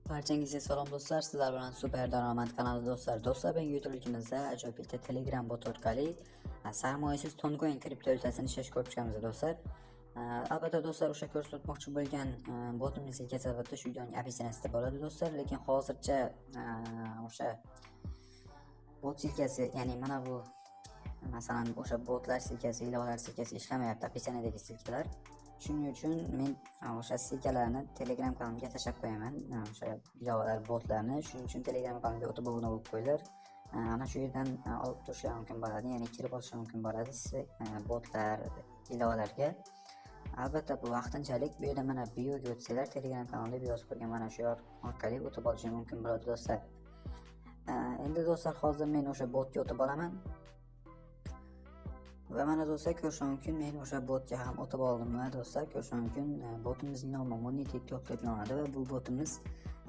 Barchangizga salom do'stlar, sizlar bilan Super Daromad kanali do'stlar. Do'stlar, bugungi videoligimizda ajoyib bitta Telegram bot orqali sarmoyasiz Toncoin kriptovalyutasini ishlash ko'rib chiqamiz do'stlar. Albatta do'stlar, o'sha ko'rsatmoqchi bo'lgan botimizga albatta shu videoning opsiyasida bo'ladi do'stlar, lekin hozircha o'sha bot silkasi, ya'ni mana bu masalan o'sha botlar silkasi, ilovalar silkasi ishlamayapti, opsiyadagi silkalar. Shuning uchun men o'sha silkalarni Telegram kanalimga tashlab qo'yaman. O'sha ilovalar, botlarni. Shuning uchun Telegram kanalimga o'tib obuna bo'lib qo'yinglar. Ana shu yerdan olib turishlari mumkin bo'ladi, ya'ni kirib olishi mumkin bo'ladi botlar, ilovalarga. Albatta bu vaqtinchalik. Bu yerda mana bioga o'tsanglar, Telegram kanalida bio yozib qo'ygan mana shu orqali o'tib olishi mumkin bo'ladi do'stlar. Endi do'stlar, hozir men o'sha botga o'tib olaman. Va mana do'stlar, ko'rish mumkin, men o'sha botga ham o'tib oldim. Va do'stlar, ko'rish mumkin, botimizning nomi Money TikTok deb nomlanadi va bu botimiz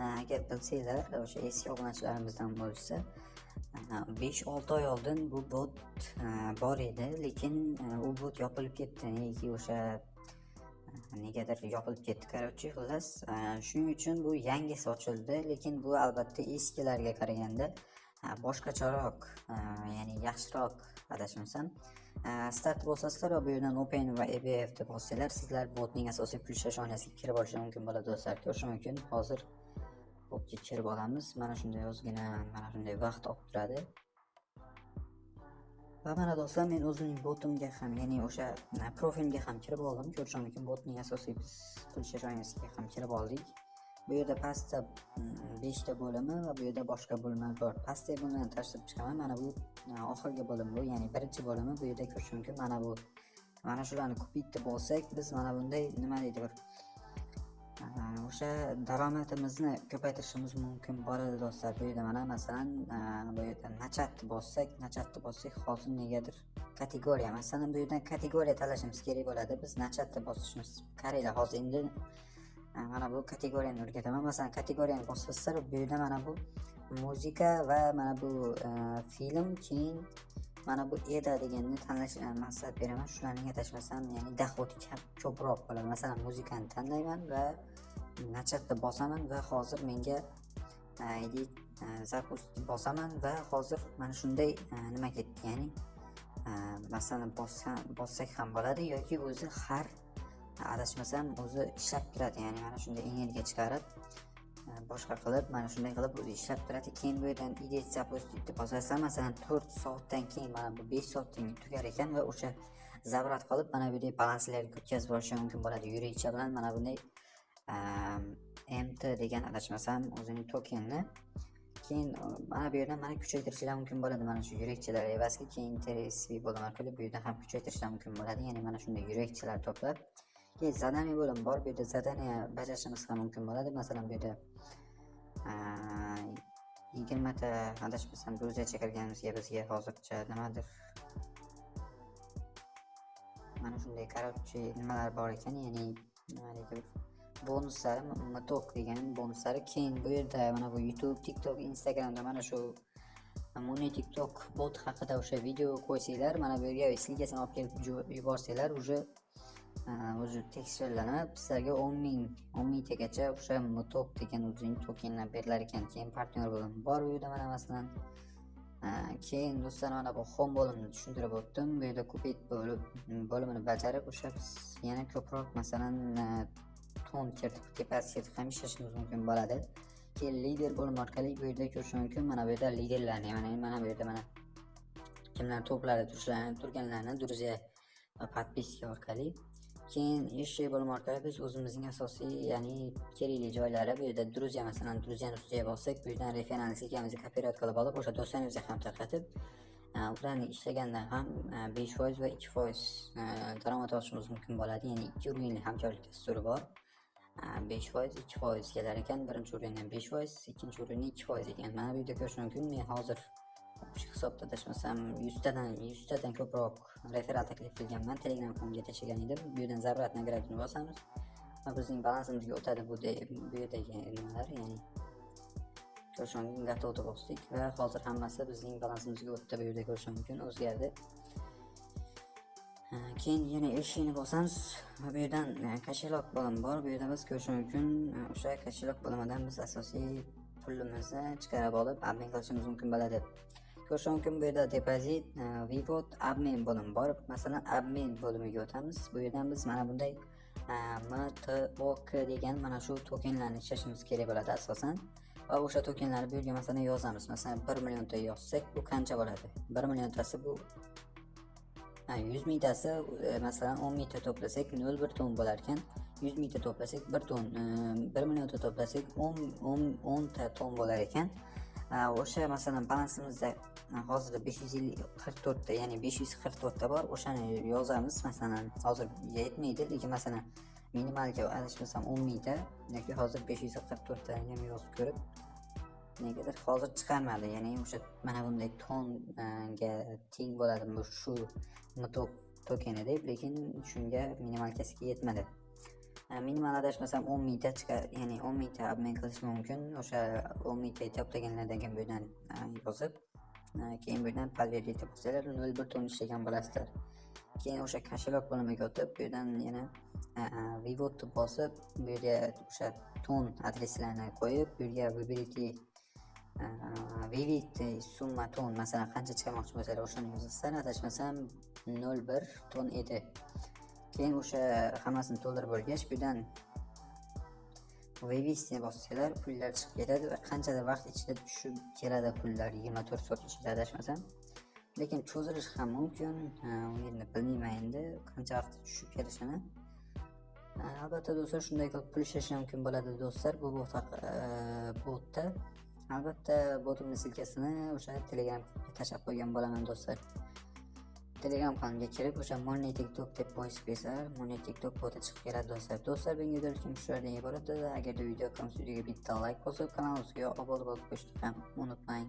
agar bilsanglar, o'sha eski obunachilarimizdan bo'lsa, 5-6 oy oldin bu bot bor edi, lekin u bot yopilib ketdi. Negaki o'sha negadir yopilib ketdi. Короче, xullas, shuning uchun bu yangisi ochildi, lekin bu albatta eskilarga qaraganda boshqacharoq, ya'ni yaxshiroq adashmasam. Start bosasizlar va bu yerdan Open va EBF deb bossanglar, sizlar botning asosiy pul ishlash oynasiga kirib olish mumkin bo'ladi do'stlar. Ko'rish mumkin, hozir botga kirib olamiz. Mana shunday ozgina, mana shunday vaqt olib turadi. Va mana do'stlar, men o'zimning botimga ham, ya'ni o'sha profilimga ham kirib oldim. Ko'rish mumkin, botning asosiy pul ishlash oynasiga ham kirib oldik. Bu yerda pastda 5 ta bo'limi va bu yerda boshqa bo'limlar bor. Pastdagi bo'limlarni tashlab chiqaman. Mana bu oxirgi bo'lim bu, ya'ni birinchi bo'limi. Bu yerda ko'rish mumkin, mana shularni ko'paytirib bo'lsak, biz mana bunday nima deydi, bir o'sha daromadimizni ko'paytirishimiz mumkin bo'ladi do'stlar. Bu yerda mana masalan bu yerda nachatni bossak, hozir negadir kategoriya, masalan bu yerdan kategoriya tanlashimiz kerak bo'ladi. Biz nachatni bosishimiz. Qaranglar, hozir endi mana bu kategoriyani o'rgataman. Masalan, kategoriyani bossanglar, bu yerda mana bu muzika va mana bu film, keyin mana bu eda deganni tanlash maslahat beraman. Shularning adashmasam, ya'ni dohodi ko'proq bo'ladi. Masalan, muzikani tanlayman va nachatni bosaman va hozir menga zapust bosaman va hozir mana shunday nima ketdi, ya'ni masalan bossak ham bo'ladi yoki o'zi har adashmasam o'zi ishlab turadi, ya'ni mana shunday energiya chiqarib boshqa qilib, mana shunday qilib o'zi ishlab turadi. Keyin bu yerdan edit zapustit deb bosasizlar, masalan 4 soatdan keyin mana bu 5 soatdan keyin tugar ekan va o'sha zabrat qilib mana bunday balanslarga o'tkazib borishi mumkin bo'ladi. Yurakcha bilan mana bunday MT degan adashmasam o'zining tokenini keyin mana bu yerdan mana kuchaytirishlar mumkin bo'ladi. Mana shu yurakchalar evaziga keyin interesiy bo'lim orqali bu yerda ham kuchaytirishlar mumkin bo'ladi. Ya'ni mana shunday yurakchalar to'plab keyin zadaniya bo'lim bor. Bu yerda zadaniya bajarishimiz ham mumkin bo'ladi. Masalan, bu yerda 20 ta adashmasam gruziyacha kirganimizga bizga hozircha nimadir mana shunday короче nimalar bor ekan, ya'ni nimadir bonuslari, motok degan bonuslari. Keyin bu yerda mana bu YouTube, TikTok, Instagramda mana shu Money TikTok bot haqida o'sha video qo'ysanglar, mana bu yerga silkasini olib kelib yuborsanglar, o'zi tekshirilib sizlarga 10 ming tagacha o'sha motok degan o'zining tokenlar berilar ekan. Keyin partnyor bo'limi bor bu yerda mana masalan. Keyin do'stlar, mana bu home bo'limini tushuntirib o'tdim. Bu yerda ko'payt bo'limini bajarib o'sha yana ko'proq masalan ton kiritib tepasiga ham ishlashimiz mumkin bo'ladi. Keyin lider bo'lim orqali bu yerda ko'rish mumkin, mana bu yerda liderlarni, ya'ni mana bu yerda mana kimlar to'plarda turganlarni Druziya va podpiska orqali. Keyin eshik bo'lim orqali biz o'zimizning asosiy, ya'ni kerakli joylari, bu yerda Druziya, masalan Druziyani ustiga bossak, bu yerdan referans silkamizni kopirovat qilib olib o'sha do'stlarimizga ham tarqatib, ularni ishlaganda ham 5% va 2% daromad olishimiz mumkin bo'ladi. Ya'ni 2 urinli hamkorlik dasturi bor. 5%, 2% kelar ekan. Birinchi urindan 5%, ikkinchi urindan 2% ekan. Mana bu yerda ko'rish mumkin. Men hozir shu hisobda adashmasam 100 tadan ko'proq referat taklif qilganman. Telegram kanalimga tashlagan edim. Bu yerdan zabrat nagradini bosamiz va bizning balansimizga o'tadi bu yerdagi nimalar, ya'ni ko'rish mumkin, gatovda bosdik va hozir hammasi bizning balansimizga o'tdi. Bu yerda ko'rish mumkin, o'zgardi. Keyin yana eshikni bosamiz. Bu yerdan kashaloq bo'limi bor. Bu yerda biz ko'rish mumkin. O'sha kashaloq bo'limidan biz asosiy pulimizni chiqarib olib obmen qilishimiz mumkin bo'ladi. Ko'rish mumkin bu yerda depozit, vivod, obmen bo'limi bor. Masalan, obmen bo'limiga o'tamiz. Bu yerdan biz mana bunday MTOK degan mana shu tokenlarni ishlatishimiz kerak bo'ladi asosan. Va o'sha tokenlarni bu yerga masalan yozamiz. Masalan 1 millionta yozsak bu qancha bo'ladi? 1 milliontasi bu 100 mingtasi masalan 10 mingta to'plasak 0,1 ton bo'lar ekan. 100 mingta to'plasak 1 ton, 1 millionta to'plasak 10 ta ton bo'lar ekan. O'sha masalan balansimizda hozir 544 ta, ya'ni 544 ta bor. O'shani yozamiz. Masalan, hozir yetmaydi, lekin masalan minimalga adashmasam 10 mingta yoki hozir 544 tani ham yozib ko'rib negadir hozir chiqarmadi. Ya'ni o'sha mana bunday tonga teng bo'ladi bu shu MTOK tokeni deb, lekin shunga minimalkasiga yetmadi. Minimal adashmasam 10 mingta chiqar, ya'ni 10 mingta obmen qilish mumkin. O'sha 10 mingta to'plaganlardan keyin bu yerdan yozib, keyin bu yerdan palverita bo'lsalar 0,1 ton ishlagan bo'lasizlar. Keyin o'sha kashaloq bo'limiga o'tib, bu yerdan yana vivod bosib, bu yerga o'sha ton adreslarini qo'yib, bu yerga vybirite vivit summa ton masalan qancha chiqarmoqchi bo'lsalar o'shani yozasizlar. Adashmasam 0,1 ton edi. Keyin o'sha hammasini to'ldirib bo'lgach, bu yerdan vivistni bossanglar pullar chiqib ketadi va qanchadir vaqt ichida tushib keladi pullar, 24 soat ichida adashmasam. Lekin cho'zilish ham mumkin. Uni bilmayman endi qancha vaqt tushib kelishini. Albatta do'stlar, shunday qilib pul ishlash mumkin bo'ladi do'stlar. Bu botda albatta botimning silkasini o'sha Telegramga tashlab qo'ygan bo'laman do'stlar. Telegram kanaliga kirib o'sha Money TikTok deb post qo'ysalar, Money TikTok boti chiqib keladi do'stlar. Do'stlar, bugungi videolik shulardan iborat edi. Agarda video yoqsa, videoga bitta like bosib, kanalimizga obuna bo'lib qo'yishni ham unutmang.